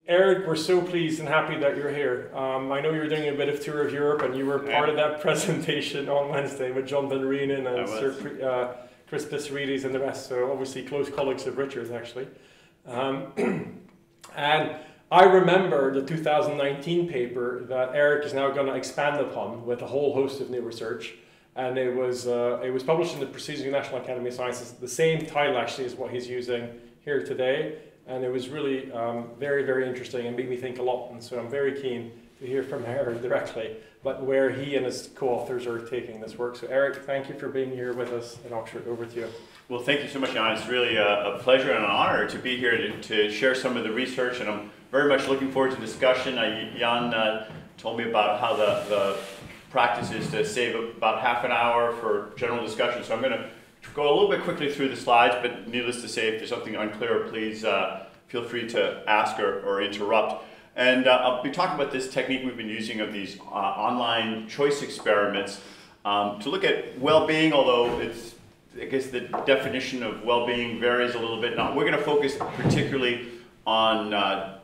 Erik, we're so pleased and happy that you're here. I know you're doing a bit of tour of Europe, and you were part of that presentation on Wednesday with John Van Reenen and Sir Chris Pissarides and the rest. So obviously close colleagues of Richard's, actually. And I remember the 2019 paper that Erik is now going to expand upon with a whole host of new research. And it was published in the Proceedings of the National Academy of Sciences. The same title actually is what he's using here today. And it was really very, very interesting and made me think a lot. And so I'm very keen to hear from Erik directly, but where he and his co-authors are taking this work. So Erik, thank you for being here with us in Oxford. Over to you. Well, thank you so much, Jan. It's really a pleasure and an honor to be here to share some of the research, and I'm very much looking forward to the discussion. Jan told me about how the practice is to save about half an hour for general discussion, so I'm going to go a little bit quickly through the slides, but needless to say, if there's something unclear, please feel free to ask or interrupt. And I'll be talking about this technique we've been using of these online choice experiments to look at well-being, although I guess the definition of well-being varies a little bit. Now, we're going to focus particularly on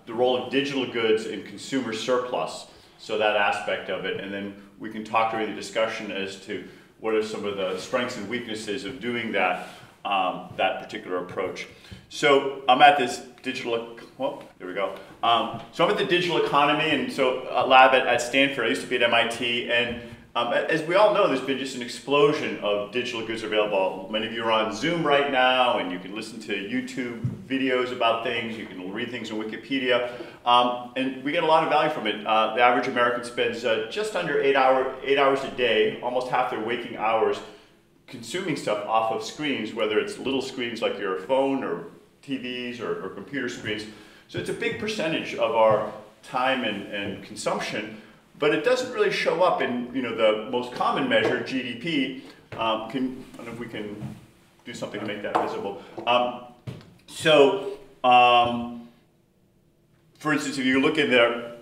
the role of digital goods in consumer surplus, so that aspect of it, and then we can talk during the discussion as to what are some of the strengths and weaknesses of doing that, that particular approach. So I'm at this digital, well, there we go. So I'm at the digital economy, and so a lab at Stanford. I used to be at MIT, and as we all know, there's been just an explosion of digital goods available. Many of you are on Zoom right now, and you can listen to YouTube videos about things. You can read things on Wikipedia, and we get a lot of value from it. The average American spends just under 8 hours a day, almost half their waking hours, consuming stuff off of screens, whether it's little screens like your phone or TVs or computer screens. So it's a big percentage of our time and consumption. But it doesn't really show up in the most common measure, GDP. I don't know if we can do something to make that visible. For instance, if you look in the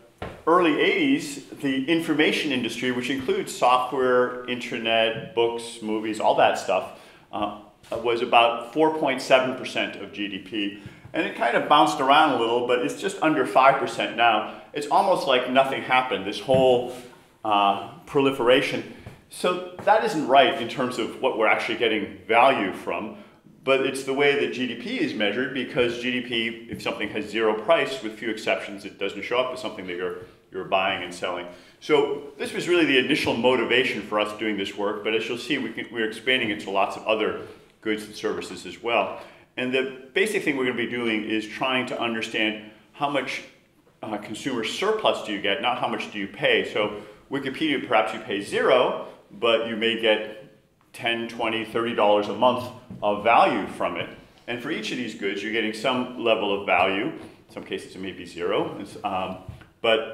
early 80s, the information industry, which includes software, internet, books, movies, all that stuff, was about 4.7% of GDP. And it kind of bounced around a little, but it's just under 5% now. It's almost like nothing happened, this whole proliferation. So that isn't right in terms of what we're actually getting value from, but it's the way that GDP is measured, because GDP, if something has zero price, with few exceptions, it doesn't show up as something that you're buying and selling. So this was really the initial motivation for us doing this work, but as you'll see, we're expanding into lots of other goods and services as well. And the basic thing we're going to be doing is trying to understand how much consumer surplus do you get, not how much do you pay. So Wikipedia, perhaps you pay zero, but you may get $10, $20, $30 a month of value from it. And for each of these goods, you're getting some level of value. In some cases, it may be zero, but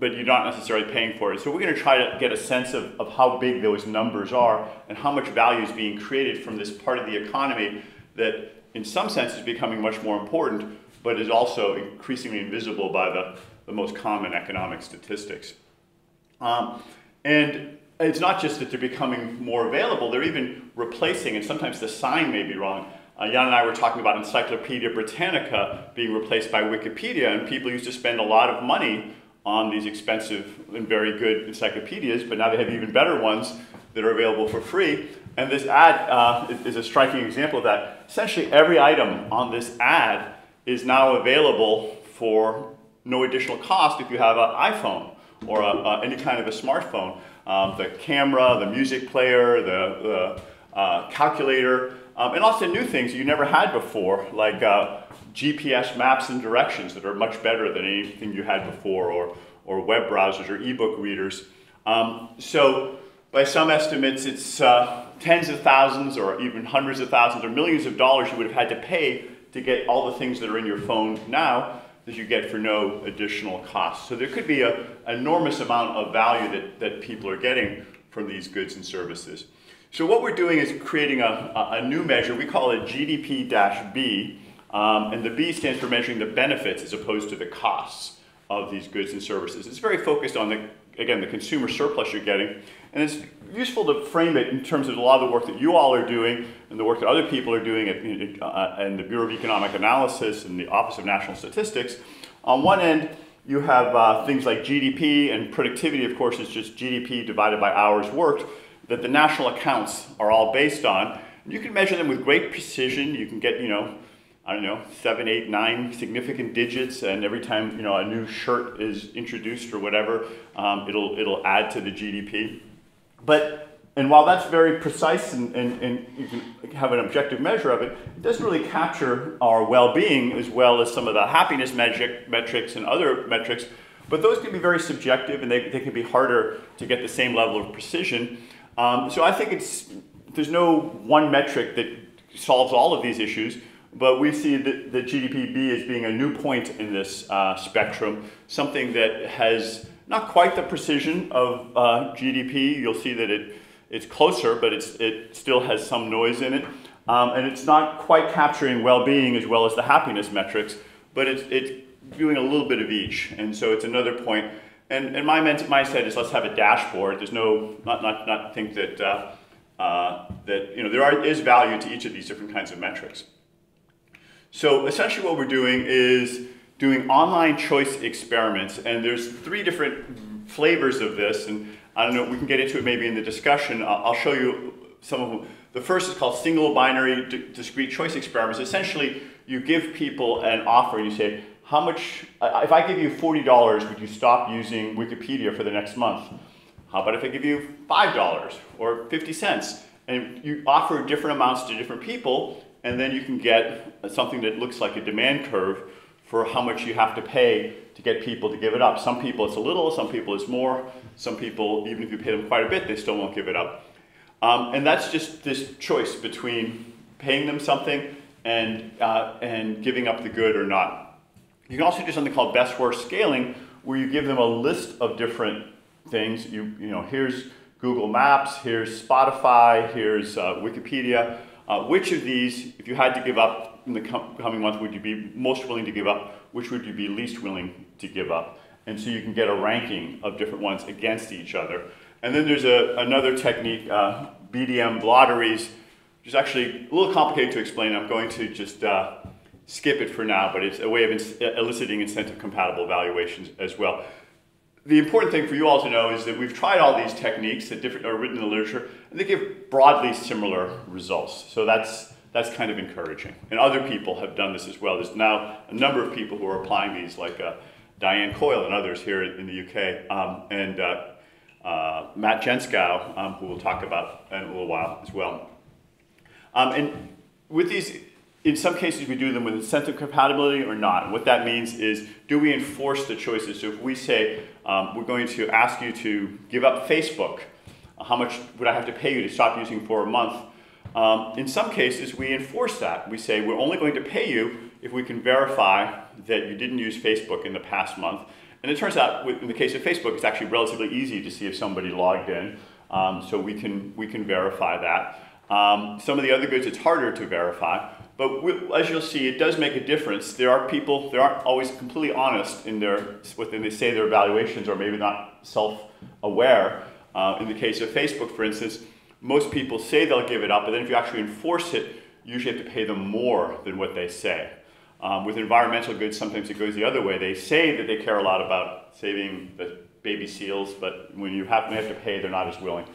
you're not necessarily paying for it. So we're going to try to get a sense of how big those numbers are and how much value is being created from this part of the economy that in some sense is becoming much more important, but is also increasingly invisible by the most common economic statistics. And it's not just that they're becoming more available, they're even replacing, and sometimes the sign may be wrong. Jan and I were talking about Encyclopedia Britannica being replaced by Wikipedia, and people used to spend a lot of money on these expensive and very good encyclopedias, but now they have even better ones that are available for free. And this ad is a striking example of that. Essentially every item on this ad is now available for no additional cost if you have an iPhone or any kind of a smartphone. The camera, the music player, the calculator, and also new things you never had before, like GPS maps and directions that are much better than anything you had before, or web browsers or ebook readers. So by some estimates, it's tens of thousands or even hundreds of thousands or millions of dollars you would have had to pay to get all the things that are in your phone now that you get for no additional cost. So there could be an enormous amount of value that people are getting from these goods and services. So what we're doing is creating a new measure. We call it GDP-B, and the B stands for measuring the benefits as opposed to the costs of these goods and services. It's very focused on again, the consumer surplus you're getting. And it's useful to frame it in terms of a lot of the work that you all are doing and the work that other people are doing in the Bureau of Economic Analysis and the Office of National Statistics On one end, you have things like GDP, and productivity, of course, is just GDP divided by hours worked, that the national accounts are all based on. You can measure them with great precision. You can get, I don't know, 7, 8, 9 significant digits, and every time, a new shirt is introduced or whatever, it'll add to the GDP. And while that's very precise and you can have an objective measure of it, it doesn't really capture our well-being as well as some of the happiness metrics and other metrics, but those can be very subjective and they can be harder to get the same level of precision. So I think there's no one metric that solves all of these issues, but we see the GDP-B as being a new point in this spectrum, something that has not quite the precision of GDP. You'll see that it's closer, but it still has some noise in it. And it's not quite capturing well-being as well as the happiness metrics, but it's doing a little bit of each. And so it's another point. And my mindset is let's have a dashboard. There's not think that, there is value to each of these different kinds of metrics. So essentially what we're doing is doing online choice experiments. And there's 3 different flavors of this. And I don't know, we can get into it maybe in the discussion. I'll show you some of them. The first is called single binary discrete choice experiments. Essentially, you give people an offer and you say, how much, if I give you $40, would you stop using Wikipedia for the next month? How about if I give you $5 or 50 cents? And you offer different amounts to different people, and then you can get something that looks like a demand curve for how much you have to pay to get people to give it up. Some people it's a little, some people it's more, some people, even if you pay them quite a bit, they still won't give it up. And that's just this choice between paying them something and giving up the good or not. You can also do something called best worst scaling, where you give them a list of different things. Here's Google Maps, here's Spotify, here's Wikipedia. Which of these, if you had to give up in the coming month, would you be most willing to give up? Which would you be least willing to give up? And so you can get a ranking of different ones against each other. And then there's another technique, BDM lotteries, which is actually a little complicated to explain. I'm going to just skip it for now, but it's a way of eliciting incentive-compatible evaluations as well. The important thing for you all to know is that we've tried all these techniques that are written in the literature, and they give broadly similar results. So that's kind of encouraging. And other people have done this as well. There's now a number of people who are applying these, like Diane Coyle and others here in the UK, and Matt Jenskow, who we'll talk about in a little while as well. And with these, in some cases we do them with incentive compatibility or not. And what that means is, do we enforce the choices? So if we say, we're going to ask you to give up Facebook, how much would I have to pay you to stop using for a month? In some cases, we enforce that. We say, we're only going to pay you if we can verify that you didn't use Facebook in the past month. And it turns out, in the case of Facebook, it's actually relatively easy to see if somebody logged in. So we can verify that. Some of the other goods, it's harder to verify. But as you'll see, it does make a difference. There are people that aren't always completely honest in when they say their evaluations, or maybe not self-aware. In the case of Facebook, for instance, most people say they'll give it up, but then if you actually enforce it, you usually have to pay them more than what they say. With environmental goods, sometimes it goes the other way. They say that they care a lot about saving the baby seals, but when you have to pay, they're not as willing.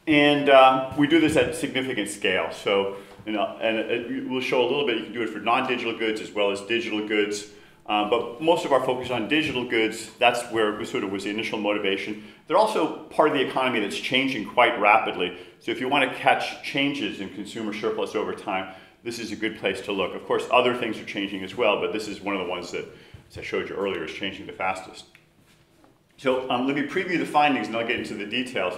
We do this at significant scale. So, we'll show a little bit. You can do it for non-digital goods as well as digital goods. But most of our focus on digital goods, that's where sort of was the initial motivation. They're also part of the economy that's changing quite rapidly. So if you want to catch changes in consumer surplus over time, this is a good place to look. Of course, other things are changing as well, but this is one of the ones that, as I showed you earlier, is changing the fastest. So let me preview the findings and I'll get into the details.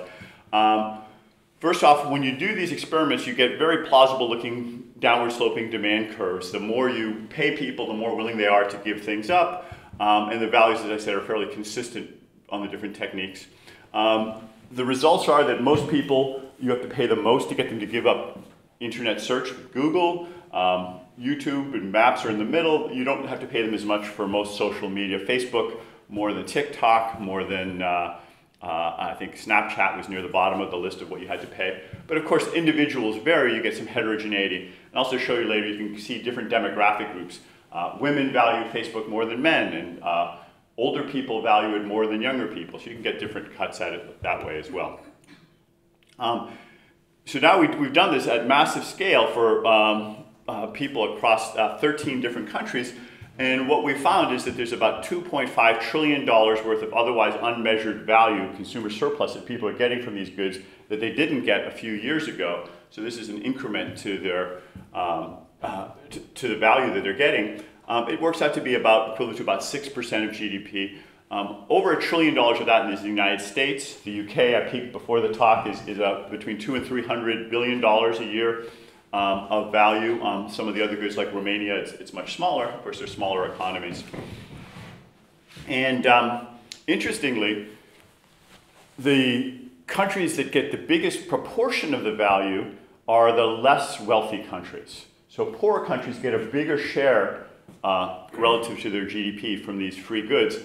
First off, when you do these experiments, you get very plausible looking downward sloping demand curves. The more you pay people, the more willing they are to give things up. And the values, as I said, are fairly consistent on the different techniques. The results are that most people, you have to pay the most to get them to give up internet search with Google. YouTube and Maps are in the middle. You don't have to pay them as much for most social media. Facebook, more than TikTok, more than I think Snapchat was near the bottom of the list of what you had to pay. But of course, individuals vary. You get some heterogeneity. And I'll also show you later, you can see different demographic groups Women value Facebook more than men, and older people value it more than younger people. So you can get different cuts at it that way as well. So now we've done this at massive scale for people across 13 different countries. And what we found is that there's about $2.5 trillion worth of otherwise unmeasured value, consumer surplus, that people are getting from these goods that they didn't get a few years ago. So this is an increment to their to the value that they're getting. It works out to be equivalent to about 6% of GDP. Over $1 trillion of that is the United States. The UK, I peeked before the talk, is between $200 and $300 billion a year of value. Some of the other goods like Romania, it's much smaller. Of course, they're smaller economies. And interestingly, the countries that get the biggest proportion of the value are the less wealthy countries. So poorer countries get a bigger share relative to their GDP from these free goods.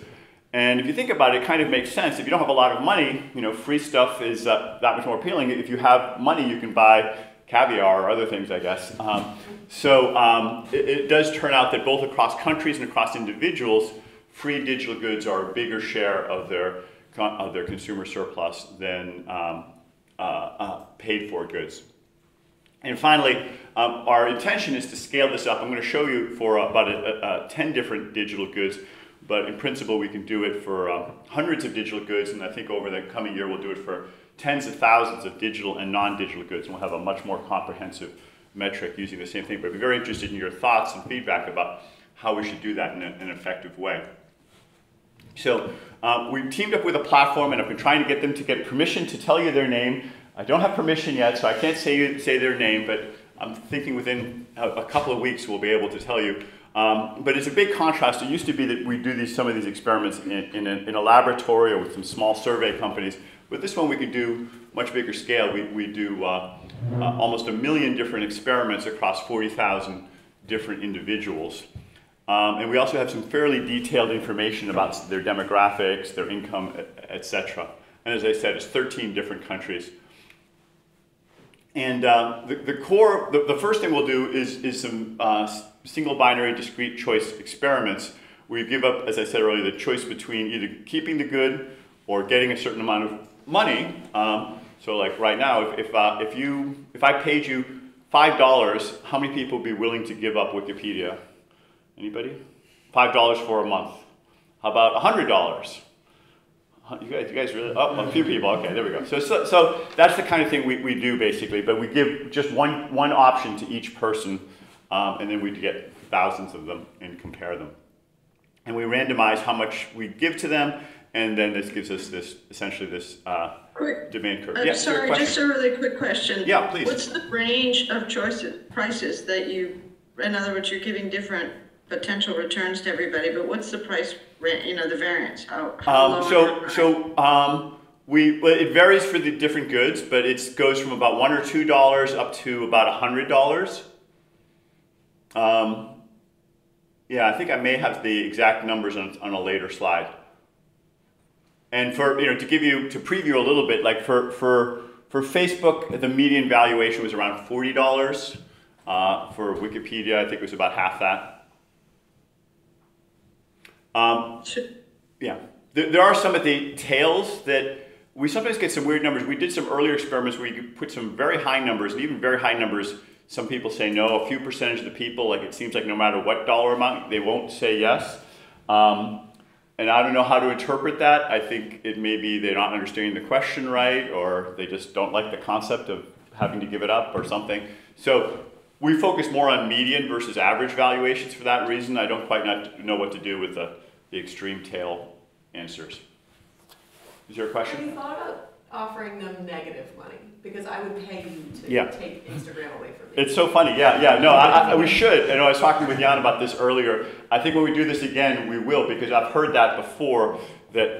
And if you think about it, it kind of makes sense. If you don't have a lot of money, free stuff is that much more appealing. If you have money, you can buy caviar or other things, I guess. It does turn out that both across countries and across individuals, free digital goods are a bigger share of their consumer surplus than paid for goods. And finally, our intention is to scale this up. I'm going to show you for about 10 different digital goods, but in principle we can do it for hundreds of digital goods, and I think over the coming year we'll do it for tens of thousands of digital and non-digital goods, and we'll have a much more comprehensive metric using the same thing. But I'd be very interested in your thoughts and feedback about how we should do that in an effective way. So we teamed up with a platform, and I've been trying to get them to get permission to tell you their name. I don't have permission yet, so I can't say their name, but I'm thinking within a couple of weeks we'll be able to tell you. But it's a big contrast. It used to be that we do some of these experiments in a laboratory or with some small survey companies. But this one we could do much bigger scale. We do almost 1 million different experiments across 40,000 different individuals. And we also have some fairly detailed information about their demographics, their income, etc. And as I said, it's 13 different countries. And the first thing we'll do is some single binary discrete choice experiments where you give up, as I said earlier, the choice between either keeping the good or getting a certain amount of money. So like right now, if I paid you $5, how many people would be willing to give up Wikipedia? Anybody? $5 for a month. How about $100? You guys really? Oh, a few people. Okay, there we go. So that's the kind of thing we do basically, but we give just one option to each person, and then we get thousands of them and compare them. And we randomize how much we give to them, and then this gives us essentially this demand curve. I'm sorry, just a really quick question. Yeah, please. What's the range of prices that in other words, you're giving different potential returns to everybody, but what's the price, the variance? How low it varies for the different goods, but it goes from about $1 or $2 up to about $100. Yeah, I think I may have the exact numbers on a later slide. And for to preview a little bit, like for Facebook, the median valuation was around $40. For Wikipedia, I think it was about half that. Yeah, there are some at the tails that we sometimes get some weird numbers. We did some earlier experiments where you could put some very high numbers, and even very high numbers, some people say no. A few percentage of the people, like it seems like no matter what dollar amount, they won't say yes. And I don't know how to interpret that. I think it may be they're not understanding the question right, or they just don't like the concept of having to give it up or something. So we focus more on median versus average valuations for that reason. I don't quite know what to do with the extreme tail answers. Is there a question? Have you thought about offering them negative money? Because I would pay you to take Instagram away from me. It's so funny, yeah. No, we should. I was talking with Jan about this earlier. I think when we do this again, we will, because I've heard that before, that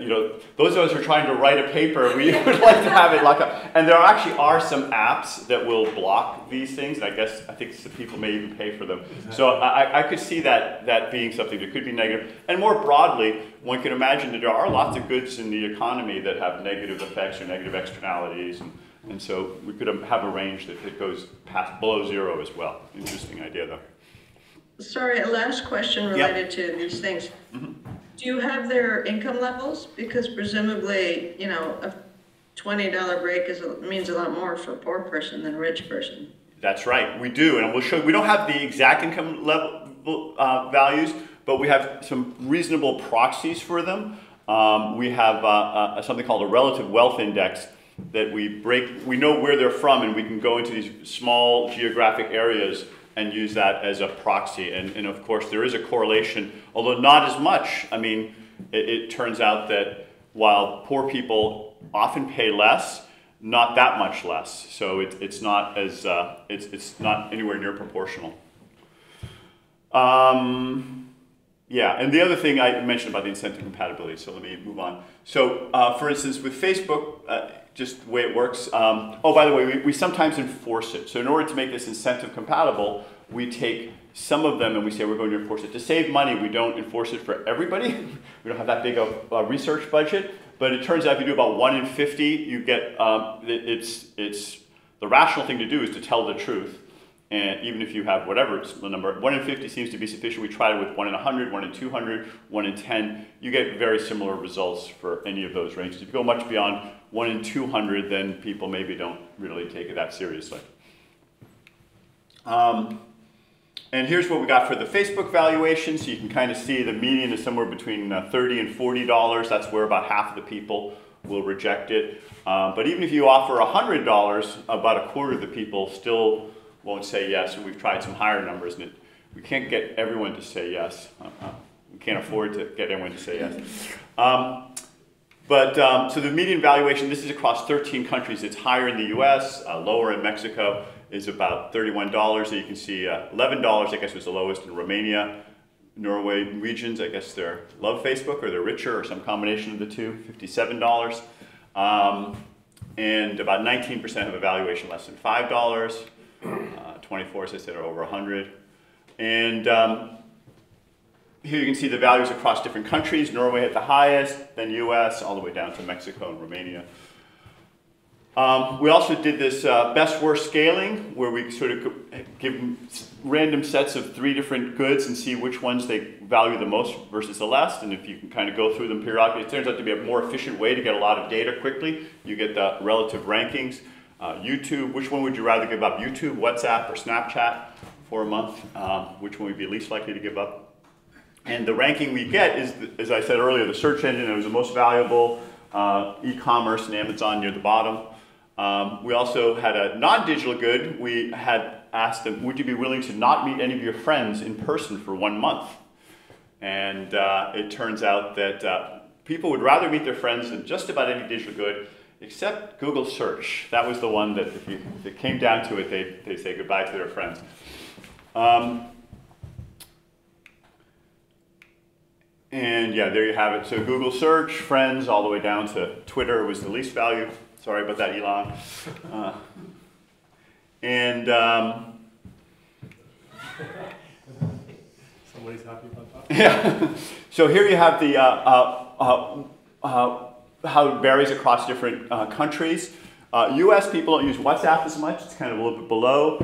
those of us who are trying to write a paper, we would like to have it like and there actually are some apps that will block these things, and I think some people may even pay for them. Exactly. So I could see that being something that could be negative. And more broadly, one can imagine that there are lots of goods in the economy that have negative effects or negative externalities, and so we could have a range that goes below zero as well. Interesting idea though. Sorry, a last question related to these things. Mm-hmm. Do you have their income levels? Because presumably, you know, a $20 break means a lot more for a poor person than a rich person. That's right, we do, and we'll show. We don't have the exact income level values, but we have some reasonable proxies for them. We have something called a relative wealth index that we break. We know where they're from, and we can go into these small geographic areas and use that as a proxy. And of course, there is a correlation, although not as much. I mean, it turns out that while poor people often pay less, not that much less. So it's not as it's not anywhere near proportional. Yeah, and the other thing I mentioned about the incentive compatibility. So let me move on. So for instance, with Facebook, just the way it works. Oh, by the way, we sometimes enforce it. So in order to make this incentive compatible, we take some of them and we say we're going to enforce it. To save money, we don't enforce it for everybody. We don't have that big of a research budget. But it turns out if you do about 1 in 50, you get, it's the rational thing to do is to tell the truth. And even if you have whatever it's the number, 1 in 50 seems to be sufficient. We tried it with 1 in 100, 1 in 200, 1 in 10. You get very similar results for any of those ranges. If you go much beyond 1 in 200, then people maybe don't really take it that seriously. And here's what we got for the Facebook valuation. So you can kind of see the median is somewhere between $30 and $40. That's where about half of the people will reject it. But even if you offer $100, about a quarter of the people still won't say yes. And we've tried some higher numbers, and we can't get everyone to say yes. We can't afford to get everyone to say yes. So the median valuation, this is across 13 countries. It's higher in the US, lower in Mexico. Is about $31. So you can see $11, I guess, was the lowest in Romania. Norway regions, I guess they love Facebook or they're richer or some combination of the two, $57. And about 19% have a valuation less than $5. 24, as I said, are over 100. And here you can see the values across different countries. Norway at the highest, then US, all the way down to Mexico and Romania. We also did this best-worst scaling, where we sort of give random sets of 3 different goods and see which ones they value the most versus the less. And if you can kind of go through them periodically, it turns out to be a more efficient way to get a lot of data quickly. You get the relative rankings. YouTube, which one would you rather give up? YouTube, WhatsApp, or Snapchat for a month? Which one would be least likely to give up? And the ranking we get is, as I said earlier, the search engine. It was the most valuable, e-commerce and Amazon near the bottom. We also had a non-digital good. We had asked them, would you be willing to not meet any of your friends in person for 1 month? And it turns out that people would rather meet their friends than just about any digital good, except Google search. That was the one that if it came down to it, they'd say goodbye to their friends. And yeah, there you have it. So Google search, friends, all the way down to Twitter was the least valued. Sorry about that, Elon. Somebody's happy about that. Yeah. So here you have the how it varies across different countries. US people don't use WhatsApp as much. It's kind of a little bit below.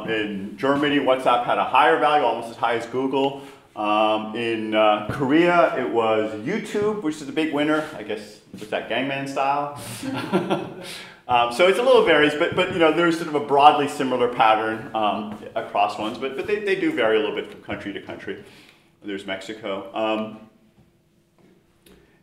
In Germany, WhatsApp had a higher value, almost as high as Google. In Korea, it was YouTube, which is the big winner. I guess with that Gangnam Style. So it's a little varies, but you know, there's sort of a broadly similar pattern across ones, but they do vary a little bit from country to country. There's Mexico.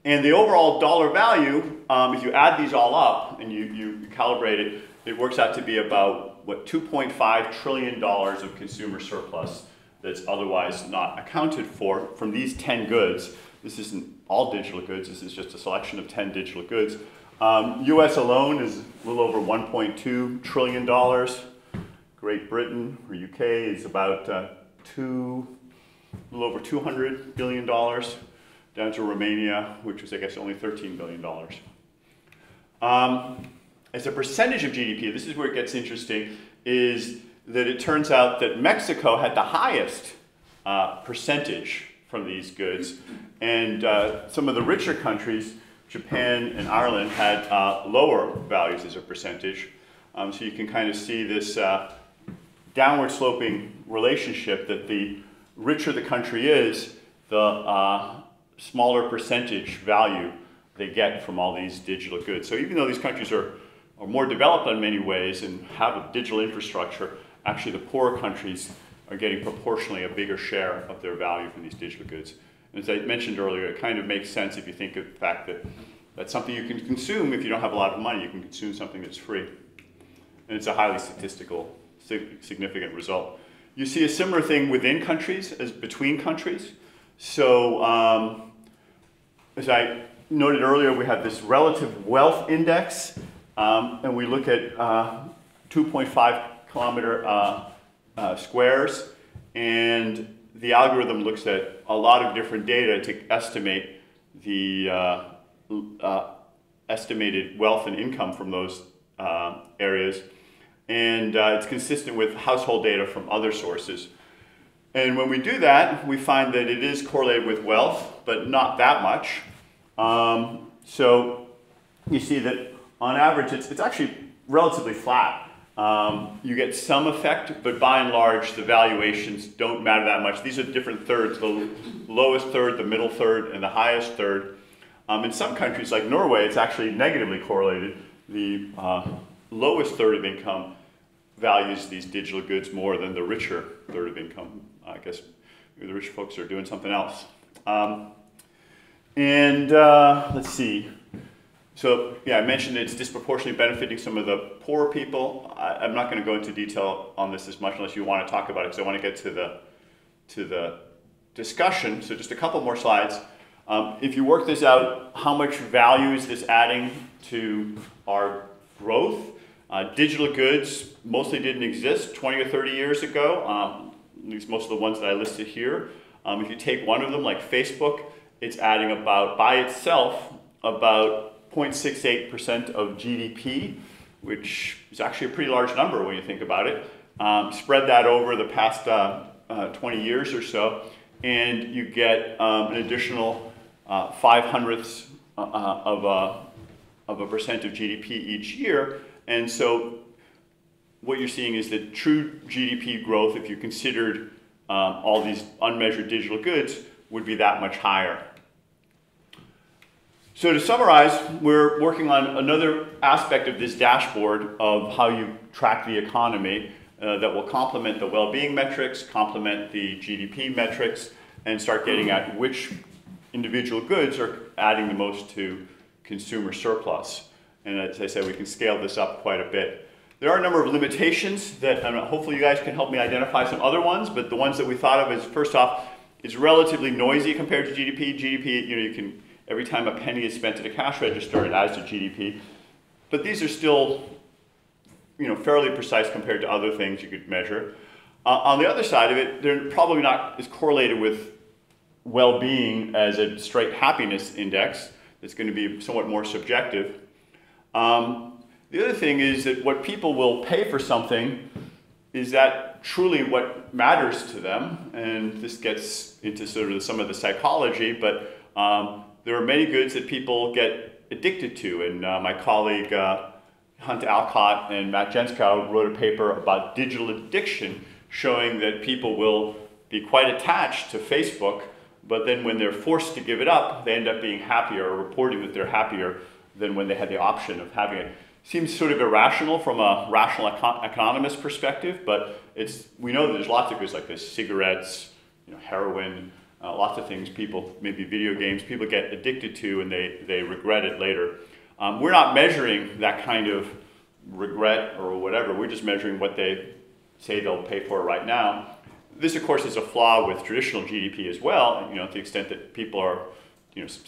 And the overall dollar value, if you add these all up and you calibrate it, it works out to be about, what, $2.5 trillion of consumer surplus that's otherwise not accounted for from these 10 goods. This isn't all digital goods, this is just a selection of 10 digital goods. US alone is a little over $1.2 trillion. Great Britain, or UK, is about a little over $200 billion, down to Romania, which was, I guess, only $13 billion. As a percentage of GDP, this is where it gets interesting, is that it turns out that Mexico had the highest percentage from these goods, and some of the richer countries, Japan and Ireland, had lower values as a percentage. So you can kind of see this downward sloping relationship that the richer the country is, the smaller percentage value they get from all these digital goods. So even though these countries are more developed in many ways and have a digital infrastructure, actually the poorer countries are getting proportionally a bigger share of their value from these digital goods. And as I mentioned earlier, it kind of makes sense if you think of the fact that that's something you can consume if you don't have a lot of money. You can consume something that's free. And it's a highly statistical, significant result. You see a similar thing within countries as between countries. So as I noted earlier, we have this relative wealth index, and we look at 2.5 kilometer squares, and the algorithm looks at a lot of different data to estimate the estimated wealth and income from those areas. And it's consistent with household data from other sources. And when we do that, we find that it is correlated with wealth, but not that much. So you see that on average, it's actually relatively flat. You get some effect, but by and large, the valuations don't matter that much. These are different thirds, the lowest third, the middle third, and the highest third. In some countries like Norway, it's actually negatively correlated. The lowest third of income values these digital goods more than the richer third of income. I guess maybe the rich folks are doing something else. Let's see. So yeah, I mentioned it's disproportionately benefiting some of the poorer people. I'm not going to go into detail on this as much unless you want to talk about it, because I want to get to the discussion. So just a couple more slides. If you work this out, how much value is this adding to our growth? Digital goods mostly didn't exist 20 or 30 years ago, at least most of the ones that I listed here. If you take one of them, like Facebook, it's adding about, by itself, about 0.68% of GDP, which is actually a pretty large number when you think about it. Spread that over the past 20 years or so, and you get an additional 0.05 of a percent of GDP each year. And so what you're seeing is that true GDP growth, if you considered all these unmeasured digital goods, would be that much higher. So to summarize, we're working on another aspect of this dashboard of how you track the economy that will complement the well-being metrics, complement the GDP metrics, and start getting at which individual goods are adding the most to consumer surplus. And as I said, we can scale this up quite a bit. There are a number of limitations that hopefully you guys can help me identify some other ones, but the ones that we thought of is, first off, it's relatively noisy compared to GDP. GDP, you can, every time a penny is spent at a cash register, it adds to GDP. But these are still, fairly precise compared to other things you could measure. On the other side of it, they're probably not as correlated with well-being as a straight happiness index. That's going to be somewhat more subjective. The other thing is that what people will pay for something, is that truly what matters to them? And this gets into sort of some of the psychology, but there are many goods that people get addicted to. And my colleague Hunt Alcott and Matt Jenskow wrote a paper about digital addiction, showing that people will be quite attached to Facebook, but then when they're forced to give it up, they end up being happier, or reporting that they're happier than when they had the option of having it. Seems sort of irrational from a rational economist perspective, but we know that there's lots of goods like this: cigarettes, heroin, lots of things people, maybe video games, people get addicted to and they regret it later. We're not measuring that kind of regret or whatever. We're just measuring what they say they'll pay for right now. This, of course, is a flaw with traditional GDP as well. To the extent that people are,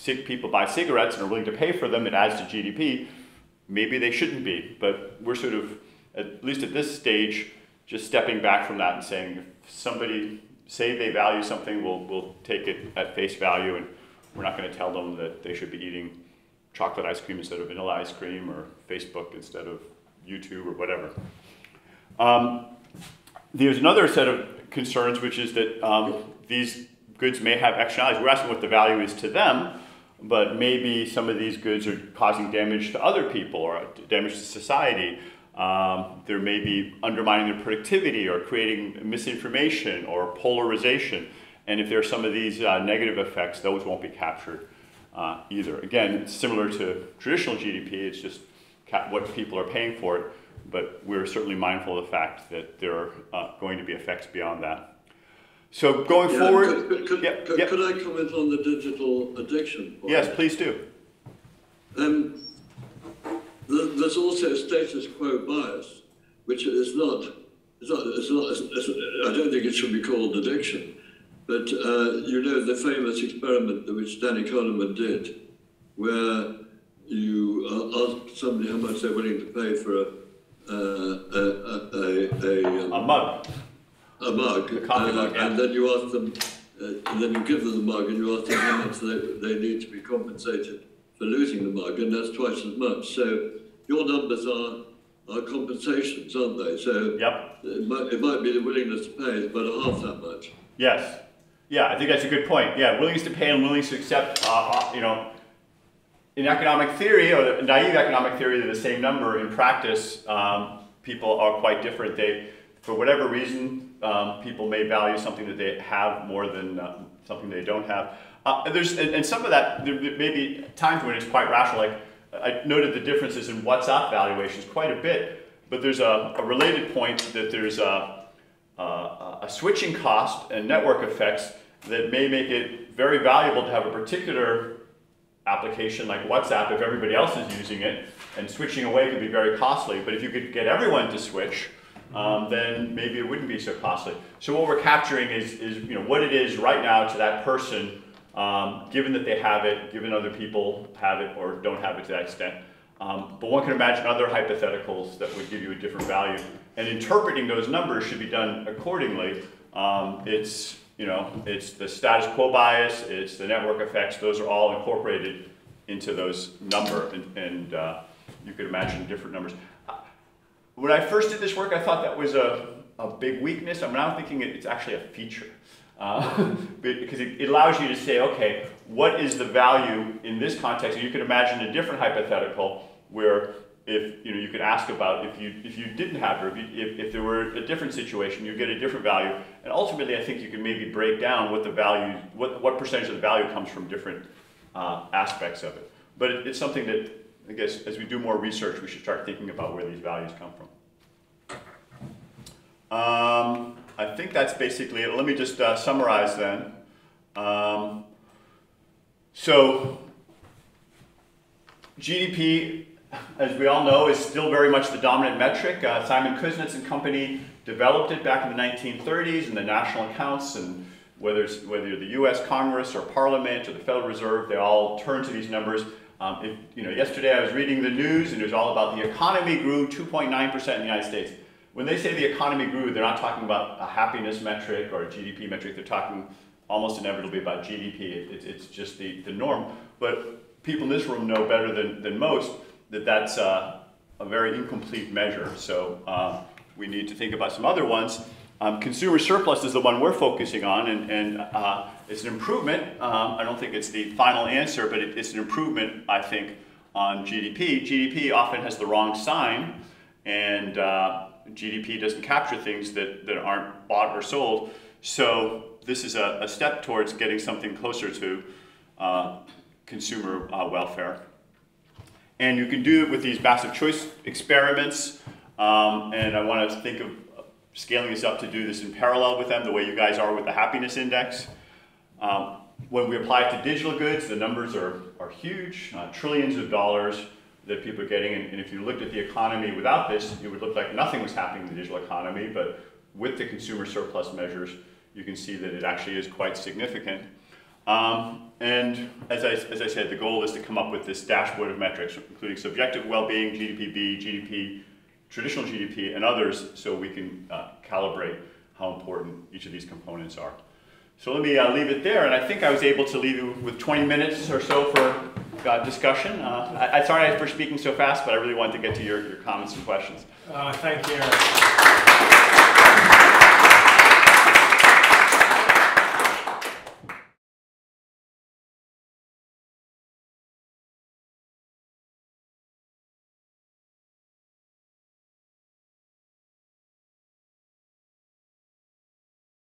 people buy cigarettes and are willing to pay for them, it adds to GDP. Maybe they shouldn't be, but we're sort of, at least at this stage, just stepping back from that and saying, if somebody say they value something, we'll take it at face value, and we're not going to tell them that they should be eating chocolate ice cream instead of vanilla ice cream, or Facebook instead of YouTube, or whatever. There's another set of concerns, which is that these goods may have externalities. We're asking what the value is to them, but maybe some of these goods are causing damage to other people or damage to society. There may be undermining their productivity or creating misinformation or polarization. And if there are some of these negative effects, those won't be captured either. Again, it's similar to traditional GDP, it's just what people are paying for it, but we're certainly mindful of the fact that there are going to be effects beyond that. So going forward... Could I comment on the digital addiction point? Yes, please do. There's also status quo bias, which is not, I don't think it should be called addiction, but you know the famous experiment which Danny Kahneman did, where you ask somebody how much they're willing to pay for a mug. A mug, a coffee mug, yeah. And then you ask them, and then you give them the mug, and you ask them how much they need to be compensated for losing the mug, and that's twice as much. So your numbers are compensations, aren't they? So yep. it might be the willingness to pay is about half that much. Yes. Yeah, I think that's a good point. Yeah, willingness to pay and willingness to accept, you know, in economic theory, or naive economic theory, they're the same number. In practice, people are quite different. They, for whatever reason, people may value something that they have more than something they don't have. And some of that, there may be times when it's quite rational. Like I noted the differences in WhatsApp valuations quite a bit, but there's a related point that there's a switching cost and network effects that may make it very valuable to have a particular application like WhatsApp if everybody else is using it, and switching away could be very costly. But if you could get everyone to switch, then maybe it wouldn't be so costly. So what we're capturing is you know, what it is right now to that person, given that they have it, given other people have it or don't have it to that extent. But one can imagine other hypotheticals that would give you a different value. And interpreting those numbers should be done accordingly. It's the status quo bias, it's the network effects, those are all incorporated into those numbers, and you could imagine different numbers. When I first did this work, I thought that was a big weakness. I'm now thinking it's actually a feature. Because it allows you to say, okay, what is the value in this context? And you could imagine a different hypothetical where if you could ask about if you didn't have it, or if there were a different situation, you get a different value. And ultimately, I think you can maybe break down what the value, what percentage of the value comes from different aspects of it. But it's something that I guess as we do more research, we should start thinking about where these values come from. I think that's basically it. Let me just summarize then. So GDP, as we all know, is still very much the dominant metric. Simon Kuznets and company developed it back in the 1930s in the national accounts, and whether the US Congress or Parliament or the Federal Reserve, they all turn to these numbers. Yesterday I was reading the news and it was all about the economy grew 2.9% in the United States. When they say the economy grew, they're not talking about a happiness metric or a GDP metric. They're talking almost inevitably about GDP. It's just the norm. But people in this room know better than most that that's a very incomplete measure. So we need to think about some other ones. Consumer surplus is the one we're focusing on, and it's an improvement. I don't think it's the final answer, but it's an improvement, I think, on GDP. GDP often has the wrong sign, and GDP doesn't capture things that aren't bought or sold. So this is a step towards getting something closer to consumer welfare. And you can do it with these massive choice experiments, and I want to think of scaling this up to do this in parallel with them, the way you guys are with the happiness index. When we apply it to digital goods, the numbers are huge, trillions of dollars that people are getting. And if you looked at the economy without this, it would look like nothing was happening in the digital economy. But with the consumer surplus measures, you can see that it actually is quite significant. And as I said, the goal is to come up with this dashboard of metrics, including subjective well-being, GDP-B, GDP, traditional GDP, and others, so we can calibrate how important each of these components are. So let me leave it there, and I think I was able to leave you with 20 minutes or so for discussion. Sorry for speaking so fast, but I really wanted to get to your comments and questions. Thank you.